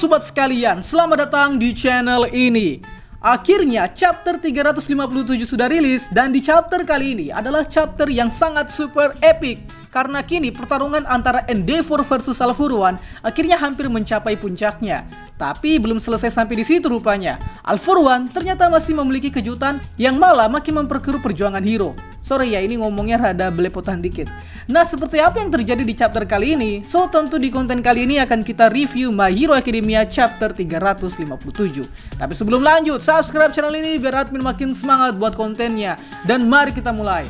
sobat sekalian, selamat datang di channel ini. Akhirnya chapter 357 sudah rilis, dan di chapter kali ini adalah chapter yang sangat super epic. Karena kini pertarungan antara Endeavor versus Al-Furwan akhirnya hampir mencapai puncaknya. Tapi belum selesai sampai di situ rupanya. Al-Furwan ternyata masih memiliki kejutan yang malah makin memperkeruh perjuangan hero. Sorry ya, ini ngomongnya rada belepotan dikit. Nah, seperti apa yang terjadi di chapter kali ini? So, tentu di konten kali ini akan kita review My Hero Academia chapter 357. Tapi sebelum lanjut, subscribe channel ini biar admin makin semangat buat kontennya. Dan mari kita mulai.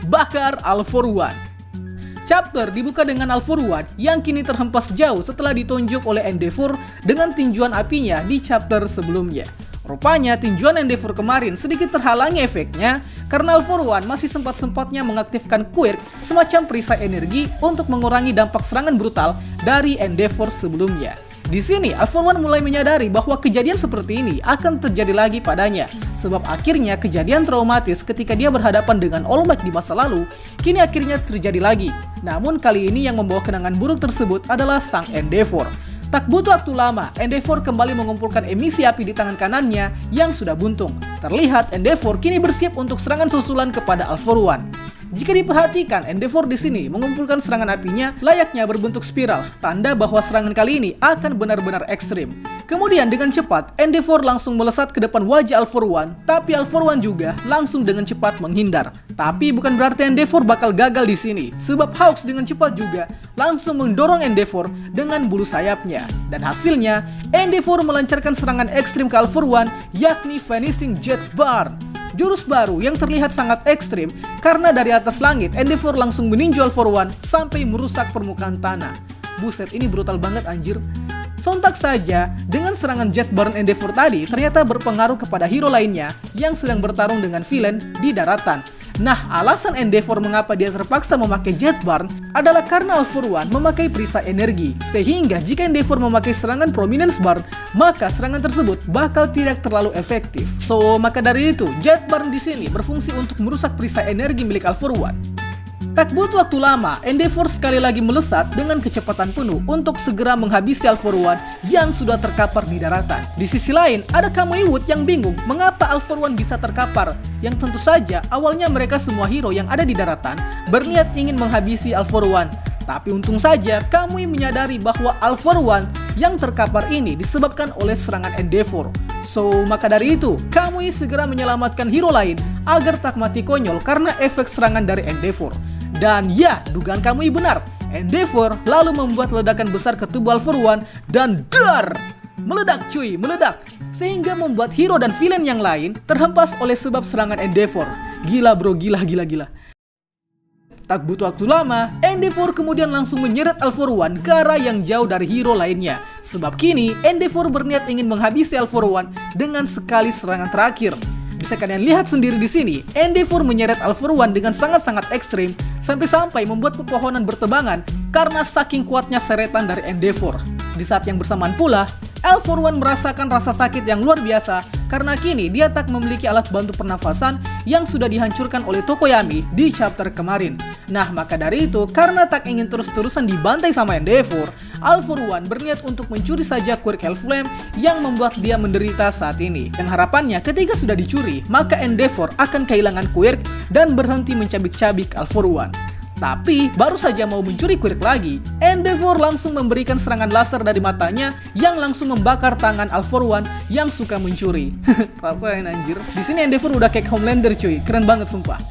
Bakar Al-Furwan. Chapter dibuka dengan Al-Furwan yang kini terhempas jauh setelah ditonjok oleh Endeavor dengan tinjuan apinya di chapter sebelumnya. Rupanya tinjuan Endeavor kemarin sedikit terhalangi efeknya karena Al-Furwan masih sempat-sempatnya mengaktifkan quirk semacam perisai energi untuk mengurangi dampak serangan brutal dari Endeavor sebelumnya. Di sini Al-Furwan mulai menyadari bahwa kejadian seperti ini akan terjadi lagi padanya, sebab akhirnya kejadian traumatis ketika dia berhadapan dengan All Might di masa lalu kini akhirnya terjadi lagi. Namun kali ini yang membawa kenangan buruk tersebut adalah sang Endeavor. Tak butuh waktu lama, Endeavor kembali mengumpulkan emisi api di tangan kanannya yang sudah buntung. Terlihat Endeavor kini bersiap untuk serangan susulan kepada Al-Furwan. Jika diperhatikan, Endeavor di sini mengumpulkan serangan apinya layaknya berbentuk spiral, tanda bahwa serangan kali ini akan benar-benar ekstrim. Kemudian dengan cepat, Endeavor langsung melesat ke depan wajah Al-Furwan, tapi Al-Furwan juga langsung dengan cepat menghindar. Tapi bukan berarti Endeavor bakal gagal di sini, sebab Hawks dengan cepat juga langsung mendorong Endeavor dengan bulu sayapnya. Dan hasilnya, Endeavor melancarkan serangan ekstrim ke Al-Furwan, yakni Vanishing Jet Burn. Jurus baru yang terlihat sangat ekstrim karena dari atas langit Endeavor langsung meninju Al-Furwan sampai merusak permukaan tanah. Buset, ini brutal banget anjir. Sontak saja, dengan serangan Jet Burn Endeavor tadi ternyata berpengaruh kepada hero lainnya yang sedang bertarung dengan villain di daratan. Nah, alasan Endeavor mengapa dia terpaksa memakai Jet Burn adalah karena Al-Furwan memakai perisai energi, sehingga jika Endeavor memakai serangan Prominence Burn, maka serangan tersebut bakal tidak terlalu efektif. So, maka dari itu, Jet Burn di sini berfungsi untuk merusak perisai energi milik Al-Furwan. Tak butuh waktu lama, Endeavor sekali lagi melesat dengan kecepatan penuh untuk segera menghabisi Al-Furwan yang sudah terkapar di daratan. Di sisi lain, ada Kamui Wood yang bingung mengapa Al-Furwan bisa terkapar, yang tentu saja awalnya mereka semua hero yang ada di daratan berniat ingin menghabisi Al-Furwan. Tapi untung saja Kamui menyadari bahwa Al-Furwan yang terkapar ini disebabkan oleh serangan Endeavor. So, maka dari itu, Kamui segera menyelamatkan hero lain agar tak mati konyol karena efek serangan dari Endeavor. Dan ya, dugaan Kamui benar. Endeavor lalu membuat ledakan besar ke tubuh Al-Furwan dan dar! Meledak cuy, meledak. Sehingga membuat hero dan villain yang lain terhempas oleh sebab serangan Endeavor. Gila bro, gila. Tak butuh waktu lama, Endeavor kemudian langsung menyeret Al-Furwan ke arah yang jauh dari hero lainnya. Sebab kini, Endeavor berniat ingin menghabisi Al-Furwan dengan sekali serangan terakhir. Bisa kalian lihat sendiri di sini, Endeavor menyeret Al-Furwan dengan sangat-sangat ekstrim sampai-sampai membuat pepohonan bertebangan karena saking kuatnya seretan dari Endeavor. Di saat yang bersamaan pula, Al-Furwan merasakan rasa sakit yang luar biasa karena kini dia tak memiliki alat bantu pernafasan yang sudah dihancurkan oleh Tokoyami di chapter kemarin. Nah, maka dari itu, karena tak ingin terus-terusan dibantai sama Endeavor, Al-Furwan berniat untuk mencuri saja quirk Hellflame yang membuat dia menderita saat ini. Yang harapannya ketika sudah dicuri, maka Endeavor akan kehilangan quirk dan berhenti mencabik-cabik Al-Furwan. Tapi baru saja mau mencuri quirk lagi, Endeavor langsung memberikan serangan laser dari matanya yang langsung membakar tangan Al-Furwan yang suka mencuri. Rasain anjir. Di sini Endeavor udah kayak Homelander cuy, keren banget sumpah.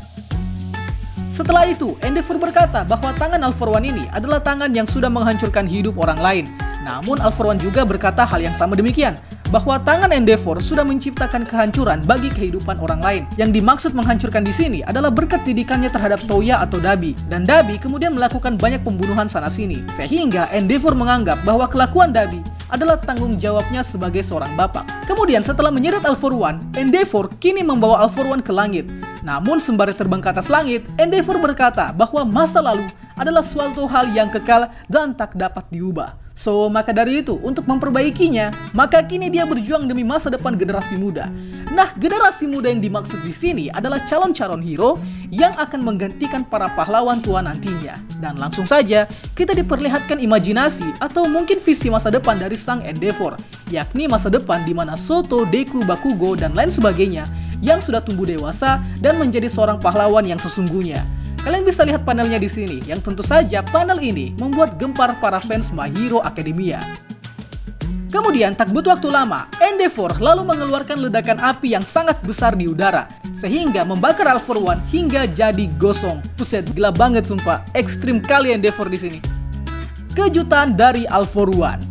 Setelah itu, Endeavor berkata bahwa tangan Al-Furwan ini adalah tangan yang sudah menghancurkan hidup orang lain. Namun Al-Furwan juga berkata hal yang sama demikian, bahwa tangan Endeavor sudah menciptakan kehancuran bagi kehidupan orang lain. Yang dimaksud menghancurkan di sini adalah berkat didikannya terhadap Toya atau Dabi. Dan Dabi kemudian melakukan banyak pembunuhan sana-sini, sehingga Endeavor menganggap bahwa kelakuan Dabi adalah tanggung jawabnya sebagai seorang bapak. Kemudian setelah menyeret Al-Furwan, Endeavor kini membawa Al-Furwan ke langit. Namun sembari terbang ke atas langit, Endeavor berkata bahwa masa lalu adalah suatu hal yang kekal dan tak dapat diubah. So, maka dari itu, untuk memperbaikinya, maka kini dia berjuang demi masa depan generasi muda. Nah, generasi muda yang dimaksud di sini adalah calon-calon hero yang akan menggantikan para pahlawan tua nantinya. Dan langsung saja, kita diperlihatkan imajinasi atau mungkin visi masa depan dari sang Endeavor, yakni masa depan di mana Shoto, Deku, Bakugo, dan lain sebagainya yang sudah tumbuh dewasa dan menjadi seorang pahlawan yang sesungguhnya. Kalian bisa lihat panelnya di sini, yang tentu saja panel ini membuat gempar para fans My Hero Academia. Kemudian tak butuh waktu lama, Endeavor lalu mengeluarkan ledakan api yang sangat besar di udara, sehingga membakar All For One hingga jadi gosong. Buset, gila banget sumpah, ekstrim kali Endeavor di sini. Kejutan dari All For One.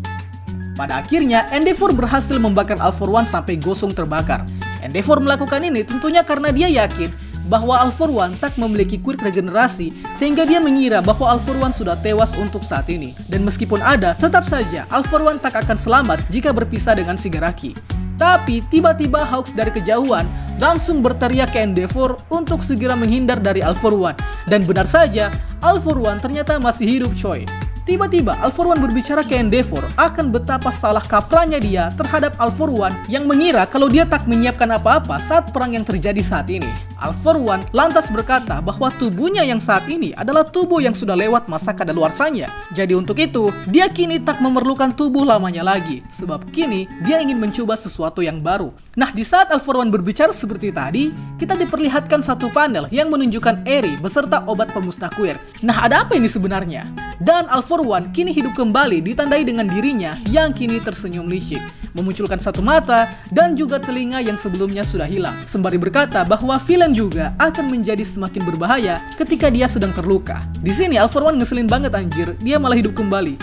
Pada akhirnya, Endeavor berhasil membakar All For One sampai gosong terbakar. Endeavor melakukan ini tentunya karena dia yakin bahwa All For One tak memiliki quick regenerasi, sehingga dia mengira bahwa All For One sudah tewas untuk saat ini. Dan meskipun ada, tetap saja All For One tak akan selamat jika berpisah dengan Shigaraki. Tapi tiba-tiba Hawks dari kejauhan langsung berteriak ke Endeavor untuk segera menghindar dari All For One. Dan benar saja, All For One ternyata masih hidup coy. Tiba-tiba All For One berbicara ke Endeavor akan betapa salah kaprahnya dia terhadap All For One yang mengira kalau dia tak menyiapkan apa-apa saat perang yang terjadi saat ini. All For One lantas berkata bahwa tubuhnya yang saat ini adalah tubuh yang sudah lewat masa kadaluarsanya. Jadi untuk itu, dia kini tak memerlukan tubuh lamanya lagi, sebab kini dia ingin mencoba sesuatu yang baru. Nah, di saat All For One berbicara seperti tadi, kita diperlihatkan satu panel yang menunjukkan Eri beserta obat pemusnah kuir. Nah, ada apa ini sebenarnya? Dan All For One kini hidup kembali ditandai dengan dirinya yang kini tersenyum licik, memunculkan satu mata dan juga telinga yang sebelumnya sudah hilang, sembari berkata bahwa villain juga akan menjadi semakin berbahaya ketika dia sedang terluka. Di sini All For One ngeselin banget anjir, dia malah hidup kembali.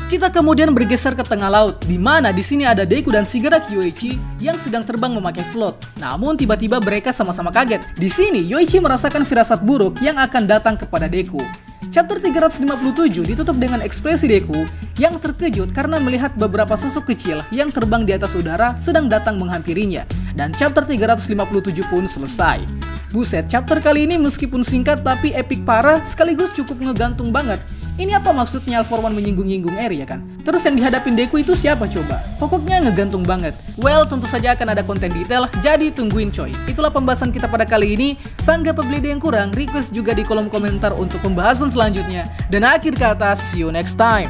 Kita kemudian bergeser ke tengah laut, di mana di sini ada Deku dan Shigaraki Yoichi yang sedang terbang memakai float. Namun tiba-tiba mereka sama-sama kaget. Di sini Yoichi merasakan firasat buruk yang akan datang kepada Deku. Chapter 357 ditutup dengan ekspresi Deku yang terkejut karena melihat beberapa sosok kecil yang terbang di atas udara sedang datang menghampirinya. Dan chapter 357 pun selesai. Buset, chapter kali ini meskipun singkat tapi epic parah sekaligus cukup ngegantung banget. Ini apa maksudnya All For One menyinggung-nyinggung Eri ya kan? Terus yang dihadapin Deku itu siapa coba? Pokoknya ngegantung banget. Well, tentu saja akan ada konten detail, jadi tungguin coy. Itulah pembahasan kita pada kali ini. Sanggah apabila ada yang kurang, request juga di kolom komentar untuk pembahasan selanjutnya. Dan akhir kata, see you next time.